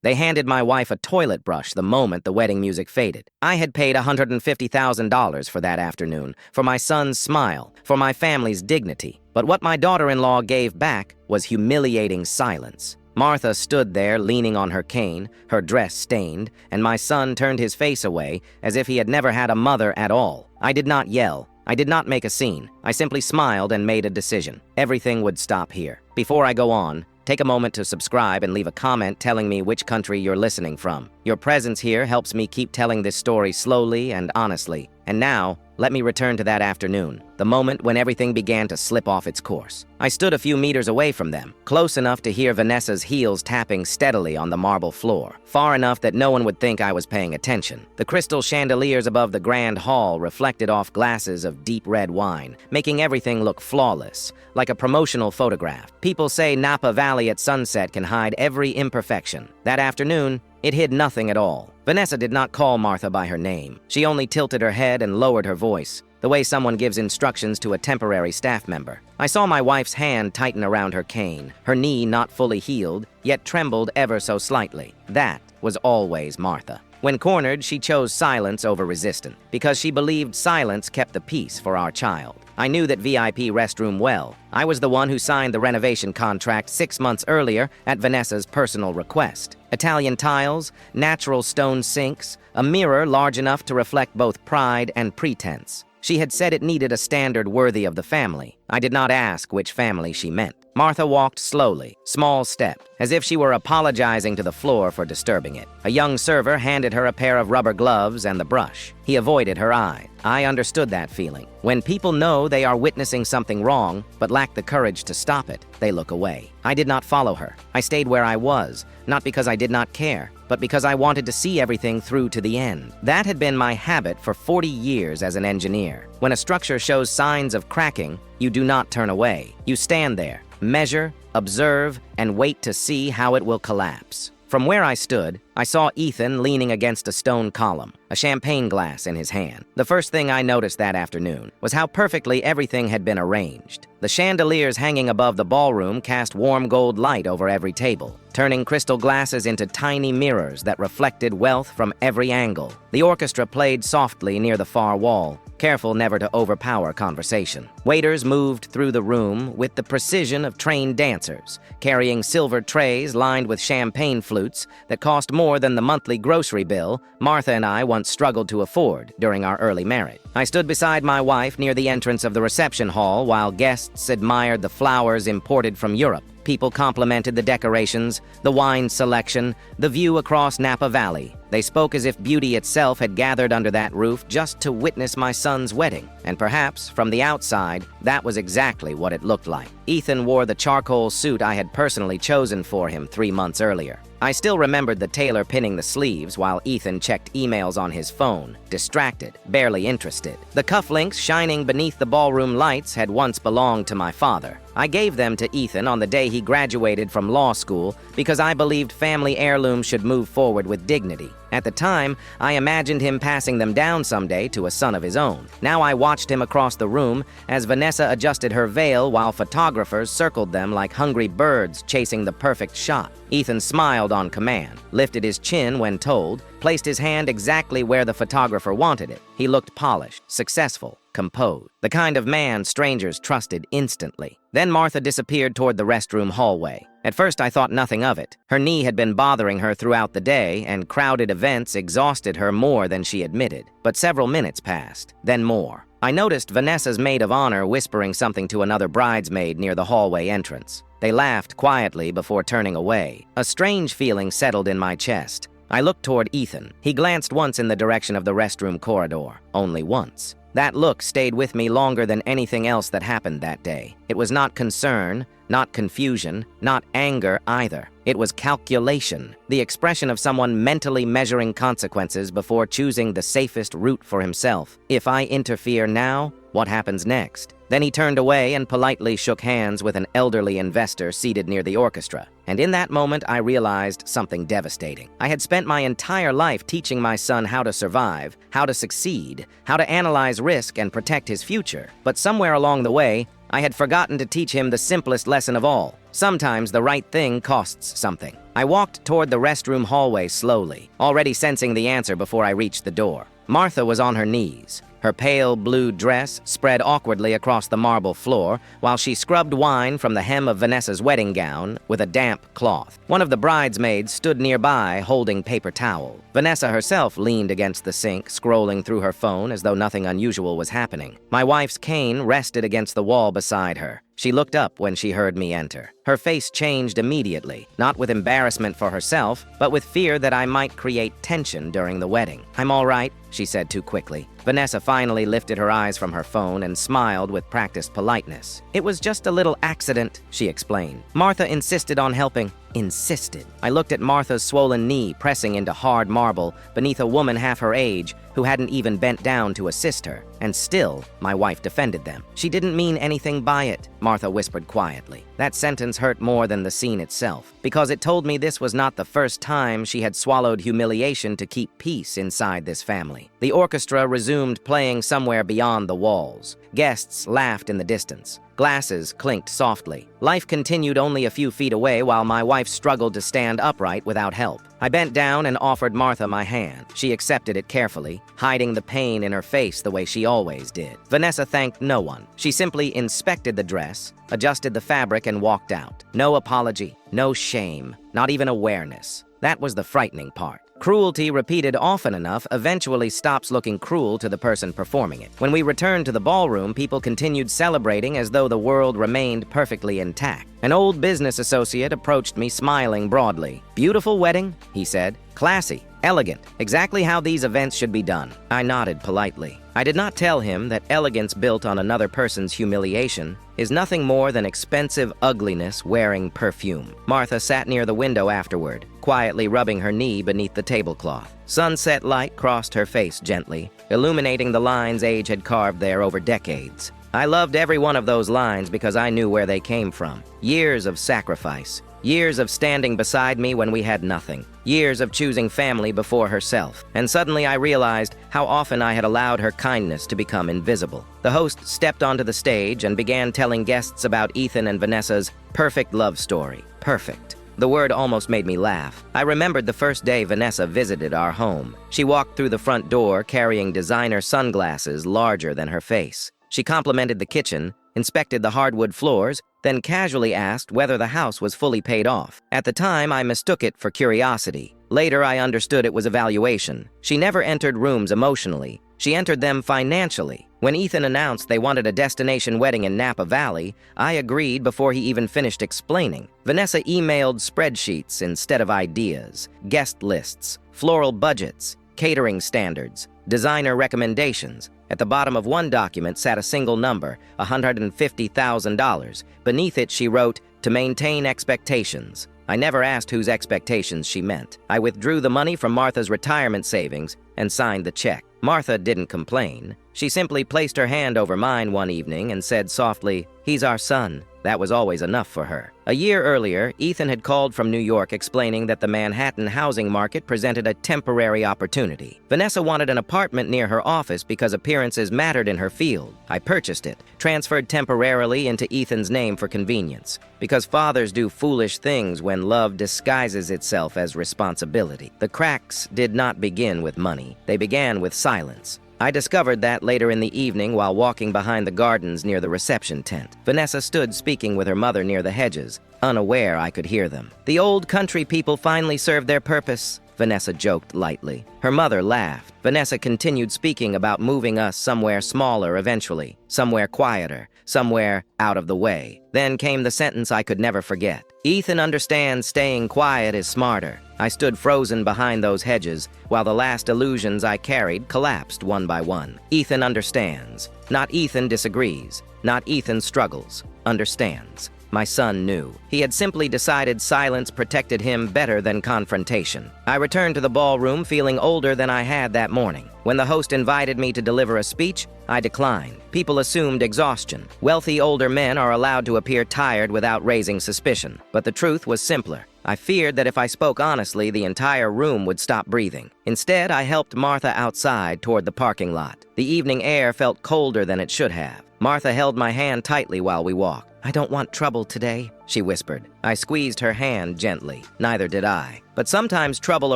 They handed my wife a toilet brush the moment the wedding music faded. I had paid $150,000 for that afternoon, for my son's smile, for my family's dignity. But what my daughter-in-law gave back was humiliating silence. Martha stood there leaning on her cane, her dress stained, and my son turned his face away as if he had never had a mother at all. I did not yell. I did not make a scene. I simply smiled and made a decision. Everything would stop here. Before I go on, take a moment to subscribe and leave a comment telling me which country you're listening from. Your presence here helps me keep telling this story slowly and honestly. And now, let me return to that afternoon, the moment when everything began to slip off its course. I stood a few meters away from them, close enough to hear Vanessa's heels tapping steadily on the marble floor, far enough that no one would think I was paying attention. The crystal chandeliers above the grand hall reflected off glasses of deep red wine, making everything look flawless, like a promotional photograph. People say Napa Valley at sunset can hide every imperfection. That afternoon, it hid nothing at all. Vanessa did not call Martha by her name. She only tilted her head and lowered her voice, the way someone gives instructions to a temporary staff member. I saw my wife's hand tighten around her cane, her knee not fully healed, yet trembled ever so slightly. That was always Martha. When cornered, she chose silence over resistance, because she believed silence kept the peace for our child. I knew that VIP Restroom well. I was the one who signed the renovation contract 6 months earlier at Vanessa's personal request. Italian tiles, natural stone sinks, a mirror large enough to reflect both pride and pretense. She had said it needed a standard worthy of the family. I did not ask which family she meant. Martha walked slowly, small step, as if she were apologizing to the floor for disturbing it. A young server handed her a pair of rubber gloves and the brush. He avoided her eye. I understood that feeling. When people know they are witnessing something wrong, but lack the courage to stop it, they look away. I did not follow her. I stayed where I was, not because I did not care, but because I wanted to see everything through to the end. That had been my habit for 40 years as an engineer. When a structure shows signs of cracking, you do not turn away. You stand there, measure, observe, and wait to see how it will collapse. From where I stood, I saw Ethan leaning against a stone column, a champagne glass in his hand. The first thing I noticed that afternoon was how perfectly everything had been arranged. The chandeliers hanging above the ballroom cast warm gold light over every table, turning crystal glasses into tiny mirrors that reflected wealth from every angle. The orchestra played softly near the far wall, careful never to overpower conversation. Waiters moved through the room with the precision of trained dancers, carrying silver trays lined with champagne flutes that cost more than the monthly grocery bill Martha and I once struggled to afford during our early marriage. I stood beside my wife near the entrance of the reception hall while guests admired the flowers imported from Europe. People complimented the decorations, the wine selection, the view across Napa Valley. They spoke as if beauty itself had gathered under that roof just to witness my son's wedding. And perhaps, from the outside, that was exactly what it looked like. Ethan wore the charcoal suit I had personally chosen for him 3 months earlier. I still remembered the tailor pinning the sleeves while Ethan checked emails on his phone, distracted, barely interested. The cufflinks shining beneath the ballroom lights had once belonged to my father. I gave them to Ethan on the day he graduated from law school because I believed family heirlooms should move forward with dignity. At the time, I imagined him passing them down someday to a son of his own. Now I watched him across the room as Vanessa adjusted her veil while photographers circled them like hungry birds chasing the perfect shot. Ethan smiled on command, lifted his chin when told, placed his hand exactly where the photographer wanted it. He looked polished, successful, composed, the kind of man strangers trusted instantly. Then Martha disappeared toward the restroom hallway. At first I thought nothing of it. Her knee had been bothering her throughout the day, and crowded events exhausted her more than she admitted. But several minutes passed, then more. I noticed Vanessa's maid of honor whispering something to another bridesmaid near the hallway entrance. They laughed quietly before turning away. A strange feeling settled in my chest. I looked toward Ethan. He glanced once in the direction of the restroom corridor, only once. That look stayed with me longer than anything else that happened that day. It was not concern, not confusion, not anger either. It was calculation, the expression of someone mentally measuring consequences before choosing the safest route for himself. If I interfere now, what happens next? Then he turned away and politely shook hands with an elderly investor seated near the orchestra. And in that moment, I realized something devastating. I had spent my entire life teaching my son how to survive, how to succeed, how to analyze risk and protect his future. But somewhere along the way, I had forgotten to teach him the simplest lesson of all. Sometimes the right thing costs something. I walked toward the restroom hallway slowly, already sensing the answer before I reached the door. Martha was on her knees. Her pale blue dress spread awkwardly across the marble floor while she scrubbed wine from the hem of Vanessa's wedding gown with a damp cloth. One of the bridesmaids stood nearby holding paper towel. Vanessa herself leaned against the sink, scrolling through her phone as though nothing unusual was happening. My wife's cane rested against the wall beside her. She looked up when she heard me enter. Her face changed immediately, not with embarrassment for herself, but with fear that I might create tension during the wedding. "I'm all right," she said too quickly. Vanessa finally lifted her eyes from her phone and smiled with practiced politeness. "It was just a little accident," she explained. "Martha insisted on helping." Insisted. I looked at Martha's swollen knee pressing into hard marble beneath a woman half her age who hadn't even bent down to assist her, and still, my wife defended them. "She didn't mean anything by it," Martha whispered quietly. That sentence hurt more than the scene itself, because it told me this was not the first time she had swallowed humiliation to keep peace inside this family. The orchestra resumed playing somewhere beyond the walls. Guests laughed in the distance. Glasses clinked softly. Life continued only a few feet away while my wife struggled to stand upright without help. I bent down and offered Martha my hand. She accepted it carefully, hiding the pain in her face the way she always did. Vanessa thanked no one. She simply inspected the dress, adjusted the fabric, and walked out. No apology, no shame, not even awareness. That was the frightening part. Cruelty repeated often enough eventually stops looking cruel to the person performing it. When we returned to the ballroom, people continued celebrating as though the world remained perfectly intact. An old business associate approached me smiling broadly. "Beautiful wedding," he said. "Classy, elegant, exactly how these events should be done." I nodded politely. I did not tell him that elegance built on another person's humiliation is nothing more than expensive ugliness wearing perfume. Martha sat near the window afterward, quietly rubbing her knee beneath the tablecloth. Sunset light crossed her face gently, illuminating the lines age had carved there over decades. I loved every one of those lines because I knew where they came from. Years of sacrifice. Years of standing beside me when we had nothing. Years of choosing family before herself. And suddenly I realized how often I had allowed her kindness to become invisible. The host stepped onto the stage and began telling guests about Ethan and Vanessa's perfect love story. Perfect. The word almost made me laugh. I remembered the first day Vanessa visited our home. She walked through the front door carrying designer sunglasses larger than her face. She complimented the kitchen, inspected the hardwood floors, then casually asked whether the house was fully paid off. At the time, I mistook it for curiosity. Later, I understood it was evaluation. She never entered rooms emotionally. She entered them financially. When Ethan announced they wanted a destination wedding in Napa Valley, I agreed before he even finished explaining. Vanessa emailed spreadsheets instead of ideas, guest lists, floral budgets, catering standards, designer recommendations. At the bottom of one document sat a single number, $150,000. Beneath it, she wrote, "To maintain expectations." I never asked whose expectations she meant. I withdrew the money from Martha's retirement savings and signed the check. Martha didn't complain. She simply placed her hand over mine one evening and said softly, "He's our son." That was always enough for her. A year earlier, Ethan had called from New York explaining that the Manhattan housing market presented a temporary opportunity. Vanessa wanted an apartment near her office because appearances mattered in her field. I purchased it, transferred temporarily into Ethan's name for convenience. Because fathers do foolish things when love disguises itself as responsibility. The cracks did not begin with money. They began with silence. I discovered that later in the evening while walking behind the gardens near the reception tent. Vanessa stood speaking with her mother near the hedges, unaware I could hear them. "The old country people finally served their purpose," Vanessa joked lightly. Her mother laughed. Vanessa continued speaking about moving us somewhere smaller eventually, somewhere quieter, somewhere out of the way. Then came the sentence I could never forget. "Ethan understands staying quiet is smarter." I stood frozen behind those hedges while the last illusions I carried collapsed one by one. Ethan understands. Not Ethan disagrees. Not Ethan struggles. Understands. My son knew. He had simply decided silence protected him better than confrontation. I returned to the ballroom feeling older than I had that morning. When the host invited me to deliver a speech, I declined. People assumed exhaustion. Wealthy older men are allowed to appear tired without raising suspicion. But the truth was simpler. I feared that if I spoke honestly, the entire room would stop breathing. Instead, I helped Martha outside toward the parking lot. The evening air felt colder than it should have. Martha held my hand tightly while we walked. I don't want trouble today, she whispered. I squeezed her hand gently. Neither did I. But sometimes trouble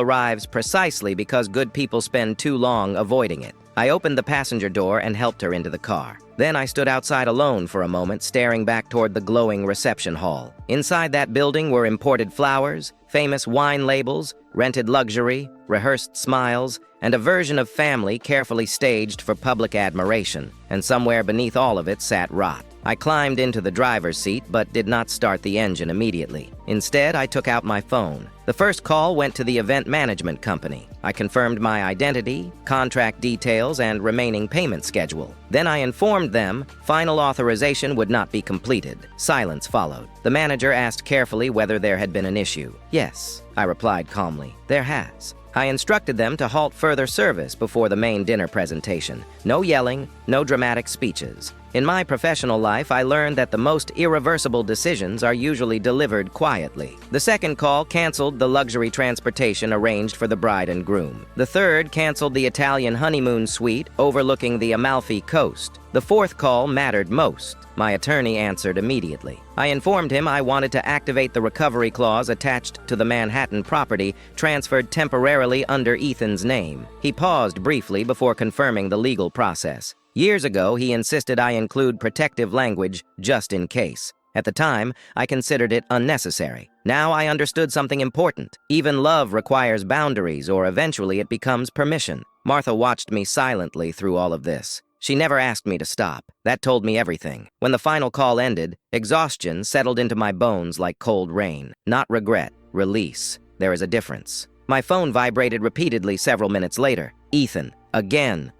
arrives precisely because good people spend too long avoiding it. I opened the passenger door and helped her into the car. Then I stood outside alone for a moment, staring back toward the glowing reception hall. Inside that building were imported flowers, famous wine labels, rented luxury, rehearsed smiles, and a version of family carefully staged for public admiration. And somewhere beneath all of it sat rot. I climbed into the driver's seat but did not start the engine immediately. Instead, I took out my phone. The first call went to the event management company. I confirmed my identity, contract details, and remaining payment schedule. Then I informed them final authorization would not be completed. Silence followed. The manager asked carefully whether there had been an issue. Yes, I replied calmly, there has. I instructed them to halt further service before the main dinner presentation. No yelling, no dramatic speeches. In my professional life, I learned that the most irreversible decisions are usually delivered quietly. The second call canceled the luxury transportation arranged for the bride and groom. The third canceled the Italian honeymoon suite overlooking the Amalfi Coast. The fourth call mattered most. My attorney answered immediately. I informed him I wanted to activate the recovery clause attached to the Manhattan property transferred temporarily under Ethan's name. He paused briefly before confirming the legal process. Years ago, he insisted I include protective language just in case. At the time, I considered it unnecessary. Now I understood something important. Even love requires boundaries, or eventually it becomes permission. Martha watched me silently through all of this. She never asked me to stop. That told me everything. When the final call ended, exhaustion settled into my bones like cold rain. Not regret, release. There is a difference. My phone vibrated repeatedly several minutes later. Ethan. Again.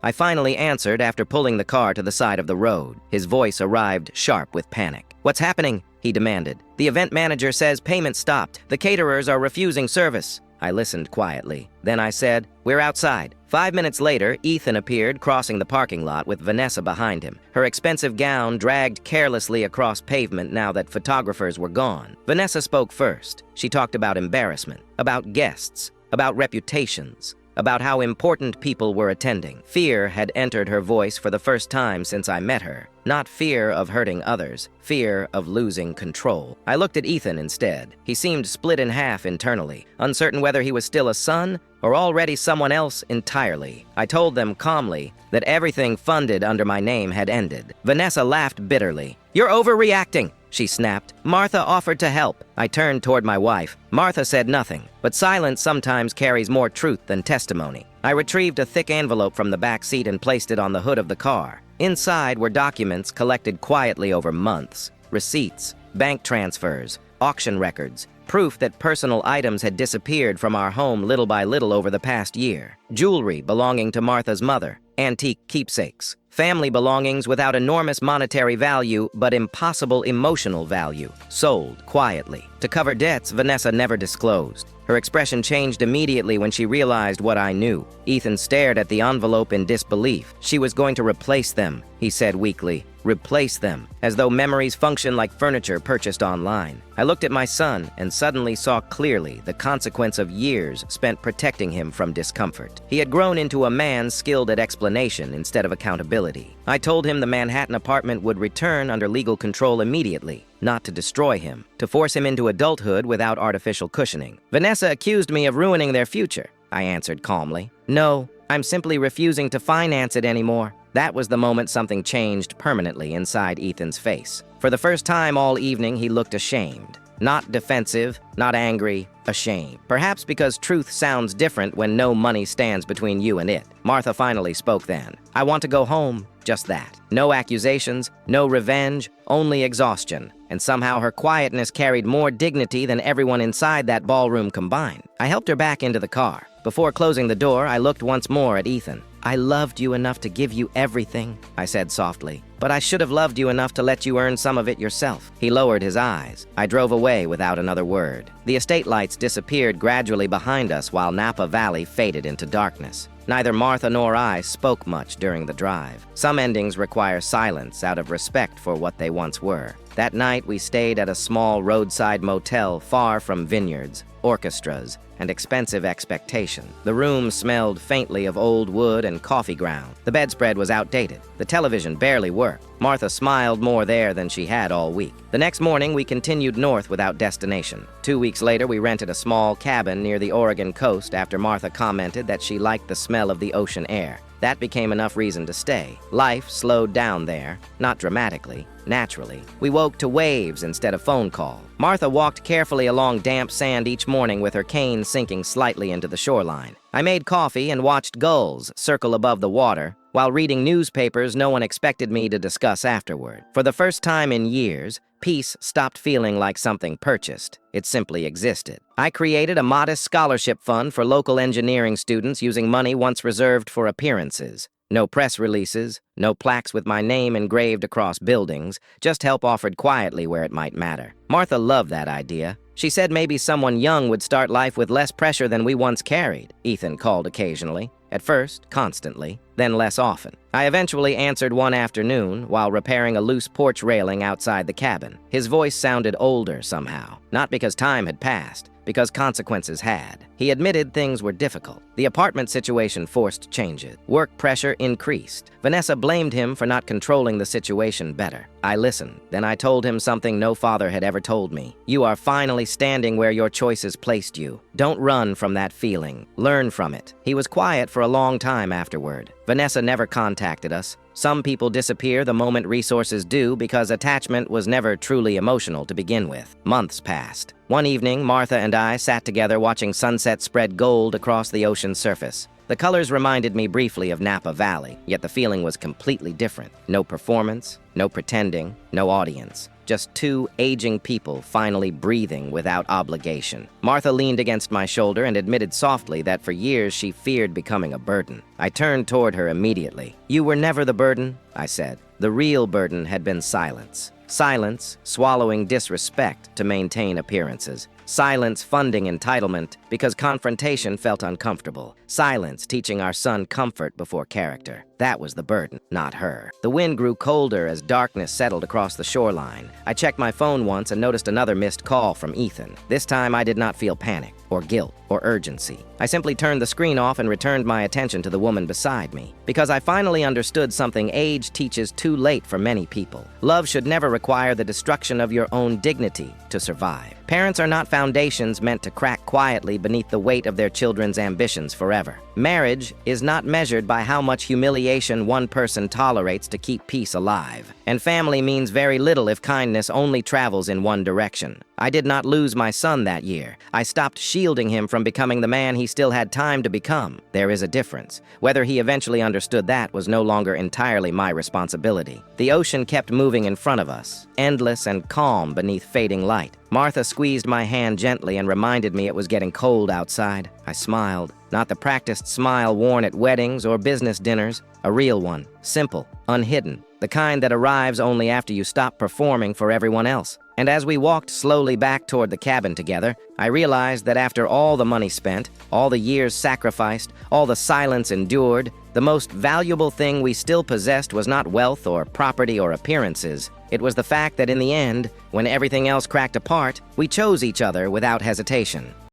I finally answered after pulling the car to the side of the road. His voice arrived sharp with panic. What's happening? He demanded. The event manager says payment stopped. The caterers are refusing service. I listened quietly. Then I said, we're outside. 5 minutes later, Ethan appeared crossing the parking lot with Vanessa behind him. Her expensive gown dragged carelessly across pavement now that photographers were gone. Vanessa spoke first. She talked about embarrassment, about guests, about reputations, about how important people were attending. Fear had entered her voice for the first time since I met her. Not fear of hurting others, fear of losing control. I looked at Ethan instead. He seemed split in half internally, uncertain whether he was still a son or already someone else entirely. I told them calmly that everything funded under my name had ended. Vanessa laughed bitterly. You're overreacting, she snapped. Martha offered to help. I turned toward my wife. Martha said nothing, but silence sometimes carries more truth than testimony. I retrieved a thick envelope from the back seat and placed it on the hood of the car. Inside were documents collected quietly over months, receipts, bank transfers, auction records, proof that personal items had disappeared from our home little by little over the past year, jewelry belonging to Martha's mother, antique keepsakes, family belongings without enormous monetary value but impossible emotional value, sold quietly. To cover debts Vanessa never disclosed. Her expression changed immediately when she realized what I knew. Ethan stared at the envelope in disbelief. She was going to replace them, he said weakly. Replace them, as though memories function like furniture purchased online. I looked at my son and suddenly saw clearly the consequence of years spent protecting him from discomfort. He had grown into a man skilled at explanation instead of accountability. I told him the Manhattan apartment would return under legal control immediately, not to destroy him, to force him into adulthood without artificial cushioning. Vanessa accused me of ruining their future, I answered calmly. No, I'm simply refusing to finance it anymore. That was the moment something changed permanently inside Ethan's face. For the first time all evening, he looked ashamed. Not defensive, not angry, ashamed. Perhaps because truth sounds different when no money stands between you and it. Martha finally spoke then. I want to go home, just that. No accusations, no revenge, only exhaustion. And somehow her quietness carried more dignity than everyone inside that ballroom combined. I helped her back into the car. Before closing the door, I looked once more at Ethan. I loved you enough to give you everything, I said softly. But I should have loved you enough to let you earn some of it yourself. He lowered his eyes. I drove away without another word. The estate lights disappeared gradually behind us while Napa Valley faded into darkness. Neither Martha nor I spoke much during the drive. Some endings require silence out of respect for what they once were. That night, we stayed at a small roadside motel far from vineyards, orchestras, and expensive expectation. The room smelled faintly of old wood and coffee ground. The bedspread was outdated. The television barely worked. Martha smiled more there than she had all week. The next morning, we continued north without destination. 2 weeks later, we rented a small cabin near the Oregon coast after Martha commented that she liked the smell of the ocean air. That became enough reason to stay. Life slowed down there, not dramatically, naturally. We woke to waves instead of phone call. Martha walked carefully along damp sand each morning with her cane sinking slightly into the shoreline. I made coffee and watched gulls circle above the water while reading newspapers no one expected me to discuss afterward. For the first time in years, peace stopped feeling like something purchased. It simply existed. I created a modest scholarship fund for local engineering students using money once reserved for appearances. No press releases, no plaques with my name engraved across buildings, just help offered quietly where it might matter. Martha loved that idea. She said maybe someone young would start life with less pressure than we once carried. Ethan called occasionally. At first, constantly, then less often. I eventually answered one afternoon while repairing a loose porch railing outside the cabin. His voice sounded older somehow, not because time had passed, because consequences had. He admitted things were difficult. The apartment situation forced changes. Work pressure increased. Vanessa blamed him for not controlling the situation better. I listened. Then I told him something no father had ever told me. You are finally standing where your choices placed you. Don't run from that feeling. Learn from it. He was quiet for a long time afterward. Vanessa never contacted us. Some people disappear the moment resources do because attachment was never truly emotional to begin with. Months passed. One evening, Martha and I sat together watching sunset spread gold across the ocean's surface. The colors reminded me briefly of Napa Valley, yet the feeling was completely different. No performance, no pretending, no audience. Just two aging people finally breathing without obligation. Martha leaned against my shoulder and admitted softly that for years she feared becoming a burden. I turned toward her immediately. You were never the burden, I said. The real burden had been silence. Silence, swallowing disrespect to maintain appearances. Silence funding entitlement because confrontation felt uncomfortable. Silence teaching our son comfort before character. That was the burden, not her. The wind grew colder as darkness settled across the shoreline. I checked my phone once and noticed another missed call from Ethan. This time I did not feel panic or guilt or urgency. I simply turned the screen off and returned my attention to the woman beside me. Because I finally understood something age teaches too late for many people. Love should never require the destruction of your own dignity to survive. Parents are not foundations meant to crack quietly beneath the weight of their children's ambitions forever. Marriage is not measured by how much humiliation one person tolerates to keep peace alive. And family means very little if kindness only travels in one direction. I did not lose my son that year. I stopped shielding him from becoming the man he still had time to become. There is a difference. Whether he eventually understood that was no longer entirely my responsibility. The ocean kept moving in front of us, endless and calm beneath fading light. Martha squeezed my hand gently and reminded me it was getting cold outside. I smiled. Not the practiced smile worn at weddings or business dinners, a real one, simple, unhidden, the kind that arrives only after you stop performing for everyone else. And as we walked slowly back toward the cabin together, I realized that after all the money spent, all the years sacrificed, all the silence endured, the most valuable thing we still possessed was not wealth or property or appearances. It was the fact that in the end, when everything else cracked apart, we chose each other without hesitation.